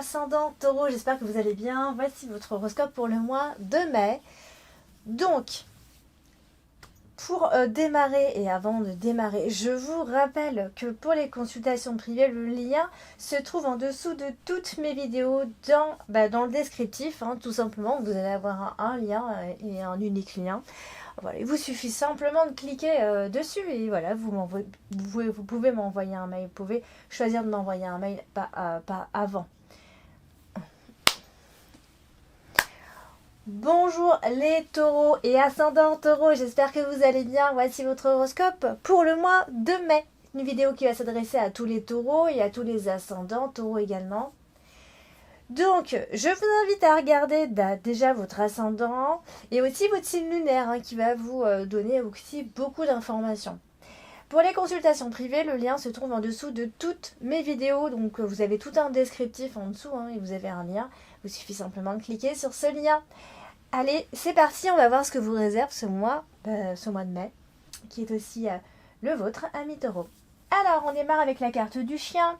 ascendant Taureau, j'espère que vous allez bien. Voici votre horoscope pour le mois de mai. Donc, pour démarrer et avant de démarrer, je vous rappelle que pour les consultations privées, le lien se trouve en dessous de toutes mes vidéos dans le descriptif. Tout simplement, vous allez avoir un lien et un unique lien. Voilà, il vous suffit simplement de cliquer dessus et voilà, vous pouvez m'envoyer un mail. Vous pouvez choisir de m'envoyer un mail, pas avant. Bonjour les taureaux et ascendants taureaux, j'espère que vous allez bien. Voici votre horoscope pour le mois de mai. Une vidéo qui va s'adresser à tous les taureaux et à tous les ascendants taureaux également. Donc, je vous invite à regarder déjà votre ascendant et aussi votre signe lunaire qui va vous donner aussi beaucoup d'informations. Pour les consultations privées, le lien se trouve en dessous de toutes mes vidéos. Donc, vous avez tout un descriptif en dessous et vous avez un lien. Il vous suffit simplement de cliquer sur ce lien. Allez, c'est parti, on va voir ce que vous réserve ce mois de mai, qui est aussi le vôtre, ami taureau. Alors, on démarre avec la carte du chien.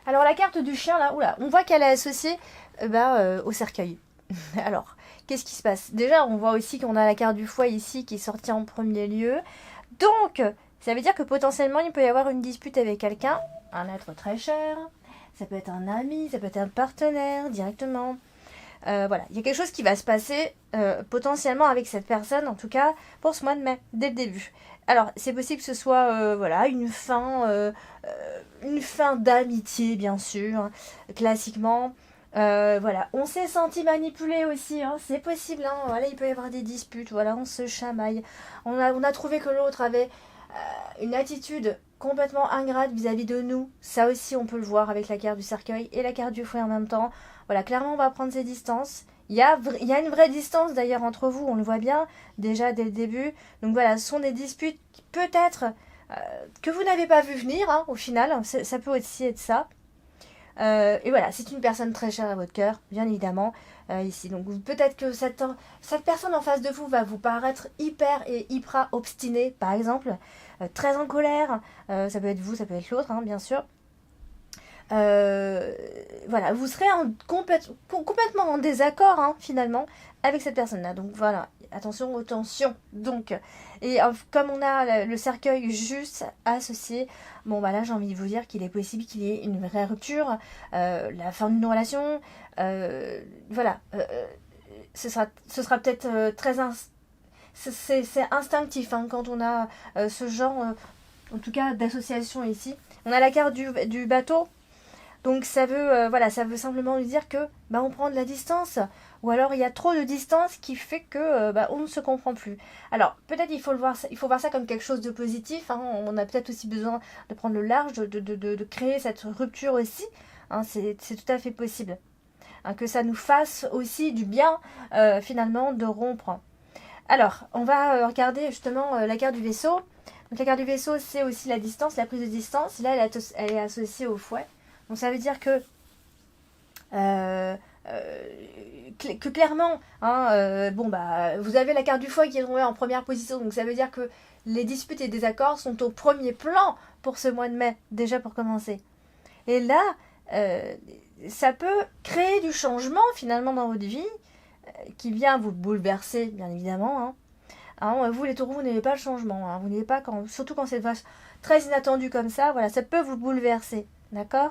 Alors la carte du chien, là, on voit qu'elle est associée au cercueil. Alors, qu'est-ce qui se passe? Déjà, on voit aussi qu'on a la carte du foie ici qui est sortie en premier lieu. Donc, ça veut dire que potentiellement, il peut y avoir une dispute avec quelqu'un, un être très cher. Ça peut être un ami, ça peut être un partenaire directement. Voilà, il y a quelque chose qui va se passer potentiellement avec cette personne, en tout cas pour ce mois de mai, dès le début. Alors, c'est possible que ce soit une fin d'amitié, bien sûr, classiquement. On s'est senti manipulé aussi, c'est possible. Voilà, il peut y avoir des disputes, voilà, on se chamaille. On a trouvé que l'autre avait une attitude complètement ingrate vis-à-vis de nous. Ça aussi, on peut le voir avec la carte du cercueil et la carte du fouet en même temps. Voilà, clairement, on va prendre ses distances. Il y a une vraie distance d'ailleurs entre vous, on le voit bien déjà dès le début. Donc voilà, ce sont des disputes peut-être que vous n'avez pas vu venir au final. Ça peut aussi être ça. Et voilà, c'est une personne très chère à votre cœur, bien évidemment, ici. Donc peut-être que cette personne en face de vous va vous paraître hyper obstinée, par exemple, très en colère. Ça peut être vous, ça peut être l'autre, bien sûr. Voilà, vous serez complètement en désaccord finalement avec cette personne-là. Donc voilà, attention aux tensions. Donc, et comme on a le cercueil juste associé, là j'ai envie de vous dire qu'il est possible qu'il y ait une vraie rupture, la fin d'une relation. Ce sera peut-être c'est instinctif quand on a ce genre, en tout cas d'association ici. On a la carte du bateau. Donc ça veut simplement lui dire que on prend de la distance, ou alors il y a trop de distance qui fait que on ne se comprend plus. Alors peut-être il faut voir ça comme quelque chose de positif. On a peut-être aussi besoin de prendre le large, de créer cette rupture aussi. C'est tout à fait possible. Que ça nous fasse aussi du bien finalement de rompre. Alors on va regarder justement la carte du vaisseau. Donc la carte du vaisseau, c'est aussi la distance, la prise de distance. Là elle est associée au fouet. Donc ça veut dire que clairement, vous avez la carte du foie qui est tombée en première position. Donc ça veut dire que les disputes et désaccords sont au premier plan pour ce mois de mai, déjà pour commencer. Et là, ça peut créer du changement finalement dans votre vie, qui vient vous bouleverser, bien évidemment. Vous les taureaux, vous n'avez pas le changement. Vous n'avez pas, surtout quand c'est très inattendu comme ça, voilà, ça peut vous bouleverser. D'accord?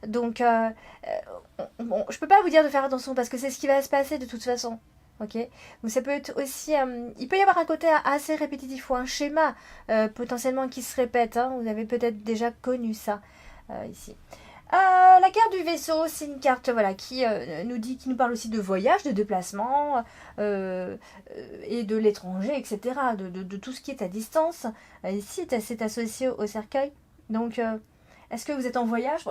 Donc, je peux pas vous dire de faire attention parce que c'est ce qui va se passer de toute façon. Ok? Donc ça peut être aussi, il peut y avoir un côté assez répétitif ou un schéma potentiellement qui se répète. Vous avez peut-être déjà connu ça ici. La carte du vaisseau, c'est une carte qui nous parle aussi de voyage, de déplacement et de l'étranger, etc. De tout ce qui est à distance. Ici, c'est associé au cercueil. Donc est-ce que vous êtes en voyage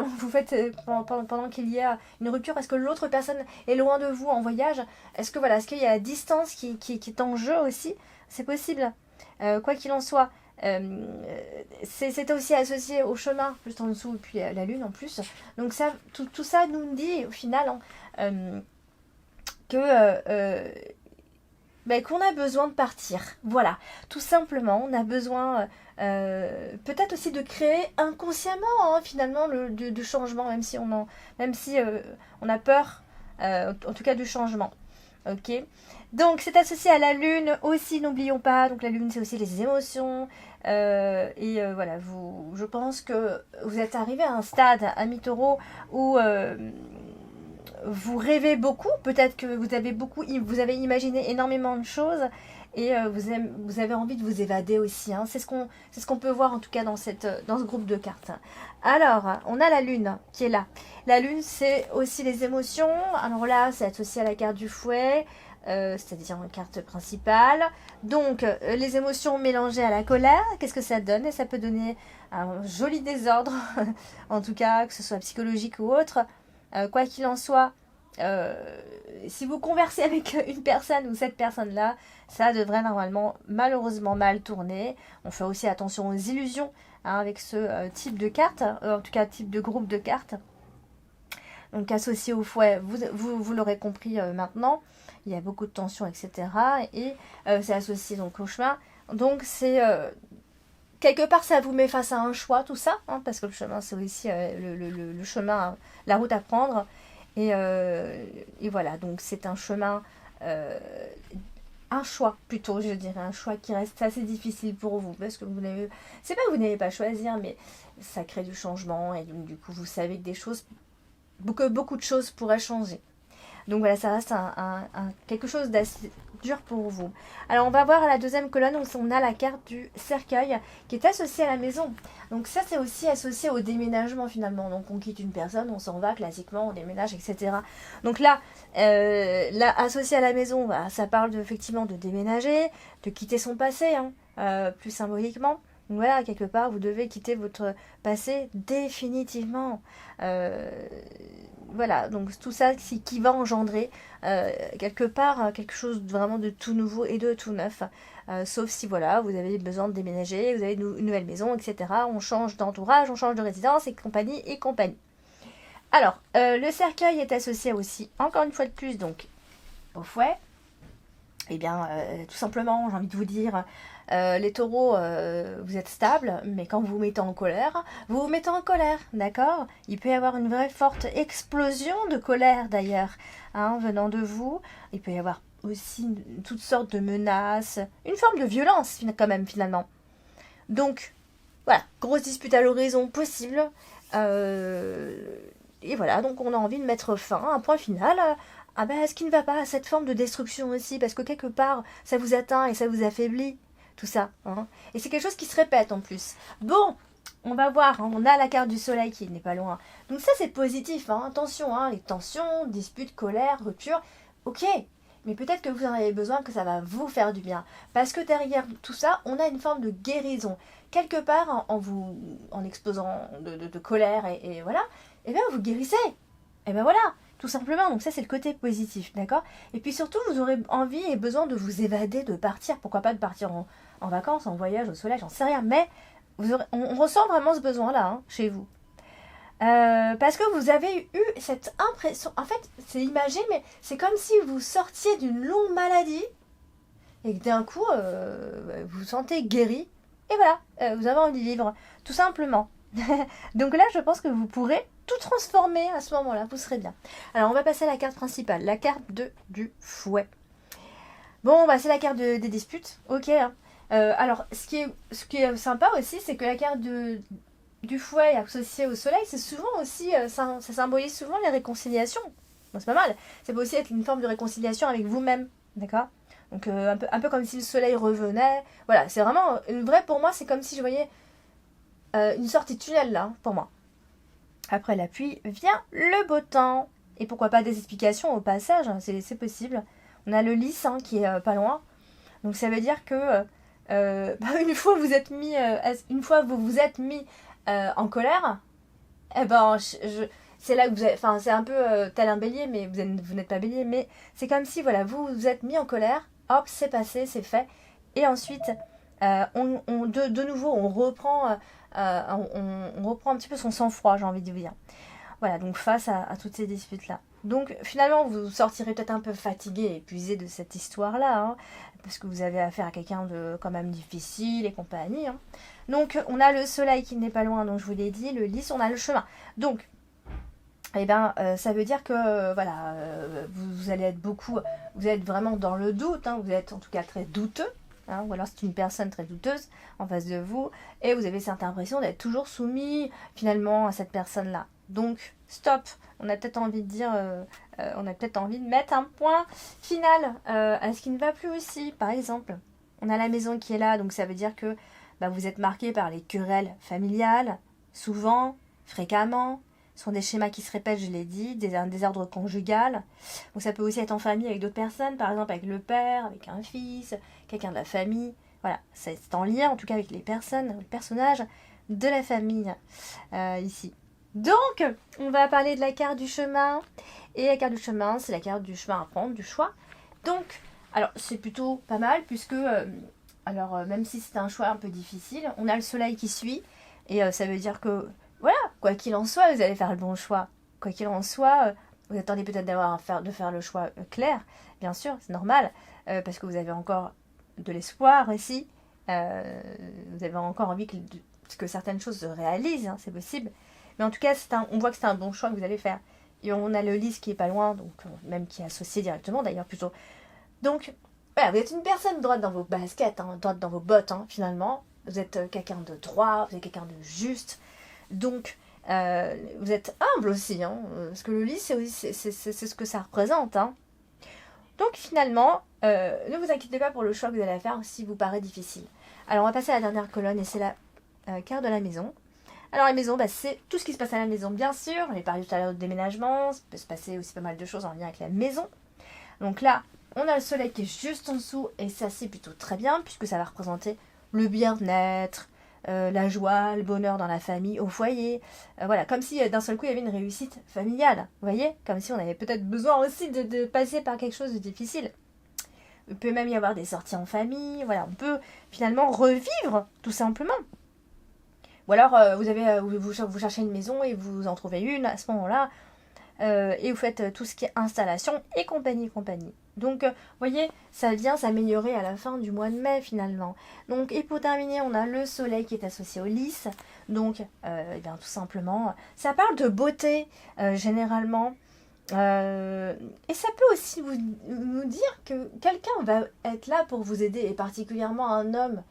pendant qu'il y a une rupture? Est-ce que l'autre personne est loin de vous en voyage? Est-ce qu'il y a la distance qui est en jeu aussi? C'est possible. Quoi qu'il en soit, c'est aussi associé au chemin, juste en dessous, et puis la lune en plus. Donc ça, tout ça nous dit au final que ben, qu'on a besoin de partir. Voilà, tout simplement, on a besoin peut-être aussi de créer inconsciemment hein, finalement du changement, même si on a peur, en tout cas du changement. Ok. Donc c'est associé à la lune aussi, n'oublions pas. Donc la lune c'est aussi les émotions. Voilà, je pense que vous êtes arrivé à un stade, ami taureau, où vous rêvez beaucoup, peut-être que vous avez imaginé énormément de choses et vous avez envie de vous évader aussi. Hein. C'est ce qu'on peut voir en tout cas dans ce groupe de cartes. Alors, on a la lune qui est là. La lune, c'est aussi les émotions. Alors là, c'est associé à la carte du fouet, c'est-à-dire une carte principale. Donc, les émotions mélangées à la colère, qu'est-ce que ça donne? Et ça peut donner un joli désordre, en tout cas, que ce soit psychologique ou autre. Quoi qu'il en soit, si vous conversez avec une personne ou cette personne-là, ça devrait normalement malheureusement mal tourner. On fait aussi attention aux illusions hein, avec ce type de carte, en tout cas type de groupe de cartes. Donc associé au fouet, vous l'aurez compris maintenant, il y a beaucoup de tensions, etc. Et c'est associé donc au chemin. Donc c'est quelque part, ça vous met face à un choix, tout ça, hein, parce que le chemin, c'est aussi le chemin, la route à prendre. Et voilà, donc c'est un chemin, un choix plutôt, je dirais, un choix qui reste assez difficile pour vous, parce que c'est pas que vous n'allez pas choisir, mais ça crée du changement, et donc, du coup, vous savez que beaucoup de choses pourraient changer. Donc voilà, ça reste quelque chose d'assez dur pour vous. Alors on va voir à la deuxième colonne où on a la carte du cercueil qui est associée à la maison. Donc ça c'est aussi associé au déménagement finalement. Donc on quitte une personne, on s'en va classiquement, on déménage, etc. Donc là associé à la maison, bah, ça parle effectivement de déménager, de quitter son passé, hein, plus symboliquement. Donc voilà, quelque part, vous devez quitter votre passé définitivement. Voilà, donc tout ça qui va engendrer quelque part quelque chose vraiment de tout nouveau et de tout neuf. Sauf si voilà, vous avez besoin de déménager, vous avez une nouvelle maison, etc. On change d'entourage, on change de résidence et compagnie et compagnie. Alors, le cercueil est associé aussi, encore une fois de plus, donc au fouet. Eh bien, tout simplement, j'ai envie de vous dire, les taureaux, vous êtes stables, mais quand vous vous mettez en colère, vous vous mettez en colère, d'accord? Il peut y avoir une vraie forte explosion de colère d'ailleurs, hein, venant de vous. Il peut y avoir aussi toutes sortes de menaces, une forme de violence quand même finalement. Donc, voilà, grosse dispute à l'horizon possible. Et voilà, donc on a envie de mettre fin, un point final à ce qui ne va pas, à cette forme de destruction aussi, parce que quelque part, ça vous atteint et ça vous affaiblit, tout ça. Hein. Et c'est quelque chose qui se répète en plus. Bon, on va voir, hein, on a la carte du soleil qui n'est pas loin. Donc ça, c'est positif, hein, attention, hein, les tensions, disputes, colère, rupture, ok. Mais peut-être que vous en avez besoin, que ça va vous faire du bien. Parce que derrière tout ça, on a une forme de guérison. Quelque part, en exposant de colère et voilà, eh bien, vous guérissez. Et ben voilà, tout simplement. Donc ça, c'est le côté positif, d'accord? Et puis surtout, vous aurez envie et besoin de vous évader, de partir. Pourquoi pas de partir en vacances, en voyage, au soleil, j'en sais rien. Mais on ressent vraiment ce besoin-là, hein, chez vous. Parce que vous avez eu cette impression... En fait, c'est imagé, mais c'est comme si vous sortiez d'une longue maladie et que d'un coup, vous vous sentez guéri. Et voilà, vous avez envie de vivre, tout simplement. Donc là, je pense que vous pourrez tout transformer à ce moment-là, vous serez bien. Alors, on va passer à la carte principale, la carte du fouet. Bon, bah, c'est la carte des disputes, ok. Hein. Alors, ce qui est sympa aussi, c'est que la carte du fouet associée au soleil, c'est souvent aussi, ça symbolise souvent les réconciliations. Bon, c'est pas mal. Ça peut aussi être une forme de réconciliation avec vous-même, d'accord? Donc, un peu comme si le soleil revenait. Voilà, c'est vraiment, pour moi, c'est comme si je voyais une sortie de tunnel, là, pour moi. Après la pluie vient le beau temps. Et pourquoi pas des explications au passage, hein, c'est possible. On a le lys hein, qui est pas loin. Donc ça veut dire que une fois vous vous êtes mis en colère, eh ben c'est là que vous avez, enfin c'est un peu tel un bélier, mais vous n'êtes pas bélier, mais c'est comme si voilà vous vous êtes mis en colère, hop c'est passé, c'est fait, et ensuite de nouveau on reprend on reprend un petit peu son sang-froid, j'ai envie de vous dire. Voilà, donc face à toutes ces disputes là. Donc finalement, vous sortirez peut-être un peu fatigué et épuisé de cette histoire-là, hein, parce que vous avez affaire à quelqu'un de quand même difficile et compagnie. Hein. Donc on a le soleil qui n'est pas loin, donc je vous l'ai dit, le lys, on a le chemin. Donc, eh ben, ça veut dire que voilà, vous allez être vous êtes vraiment dans le doute, hein, vous êtes en tout cas très douteux. Hein, ou alors c'est une personne très douteuse en face de vous, et vous avez cette impression d'être toujours soumis finalement à cette personne-là. Donc, stop, on a peut-être envie de dire, on a peut-être envie de mettre un point final à ce qui ne va plus aussi. Par exemple, on a la maison qui est là, donc ça veut dire que bah, vous êtes marqué par les querelles familiales, souvent, fréquemment. Ce sont des schémas qui se répètent, je l'ai dit, un désordre conjugal. Donc ça peut aussi être en famille avec d'autres personnes, par exemple avec le père, avec un fils, quelqu'un de la famille. Voilà, c'est en lien en tout cas avec les personnes, les personnages de la famille ici. Donc, on va parler de la carte du chemin. Et la carte du chemin, c'est la carte du chemin à prendre, du choix. Donc, alors c'est plutôt pas mal puisque, même si c'est un choix un peu difficile, on a le soleil qui suit. Et ça veut dire que, voilà, quoi qu'il en soit, vous allez faire le bon choix. Quoi qu'il en soit, vous attendez peut-être de faire le choix clair, bien sûr, c'est normal, parce que vous avez encore de l'espoir ici. Vous avez encore envie que certaines choses se réalisent, hein, c'est possible. Mais en tout cas, on voit que c'est un bon choix que vous allez faire. Et on a le lys qui est pas loin, donc même qui est associé directement d'ailleurs plutôt. Donc, voilà, vous êtes une personne droite dans vos baskets, hein, droite dans vos bottes, hein, finalement. Vous êtes quelqu'un de droit, vous êtes quelqu'un de juste. Donc, vous êtes humble aussi, hein, parce que le lys, c'est ce que ça représente. Hein. Donc, finalement, ne vous inquiétez pas pour le choix que vous allez faire si vous paraît difficile. Alors, on va passer à la dernière colonne, et c'est la carte de la maison. Alors la maison, bah, c'est tout ce qui se passe à la maison, bien sûr. On a parlé tout à l'heure de déménagement, ça peut se passer aussi pas mal de choses en lien avec la maison. Donc là, on a le soleil qui est juste en dessous, et ça c'est plutôt très bien, puisque ça va représenter le bien-être, la joie, le bonheur dans la famille, au foyer. Voilà, comme si d'un seul coup il y avait une réussite familiale, vous voyez. Comme si on avait peut-être besoin aussi de passer par quelque chose de difficile. Il peut même y avoir des sorties en famille, voilà, on peut finalement revivre, tout simplement. Ou alors, vous cherchez une maison et vous en trouvez une à ce moment-là. Et vous faites tout ce qui est installation et compagnie. Donc, vous voyez, ça vient s'améliorer à la fin du mois de mai, finalement. Donc, et pour terminer, on a le soleil qui est associé au lys. Donc, eh bien, tout simplement, ça parle de beauté, généralement. Et ça peut aussi vous dire que quelqu'un va être là pour vous aider, et particulièrement un homme.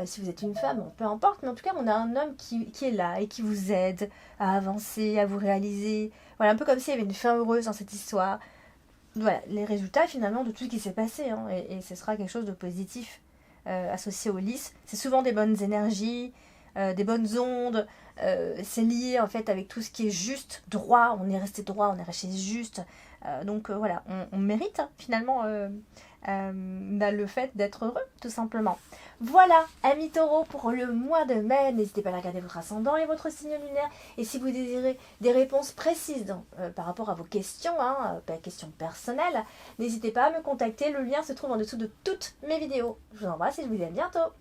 Si vous êtes une femme, peu importe, mais en tout cas, on a un homme qui est là et qui vous aide à avancer, à vous réaliser. Voilà, un peu comme s'il y avait une fin heureuse dans cette histoire. Voilà, les résultats finalement de tout ce qui s'est passé, hein, et ce sera quelque chose de positif associé au lys. C'est souvent des bonnes énergies, des bonnes ondes. C'est lié en fait avec tout ce qui est juste, droit. On est resté droit, on est resté juste. Donc voilà, on mérite hein, finalement le fait d'être heureux, tout simplement. Voilà, amis taureaux, pour le mois de mai. N'hésitez pas à regarder votre ascendant et votre signe lunaire. Et si vous désirez des réponses précises par rapport à vos questions, questions personnelles, n'hésitez pas à me contacter. Le lien se trouve en dessous de toutes mes vidéos. Je vous embrasse et je vous dis à bientôt.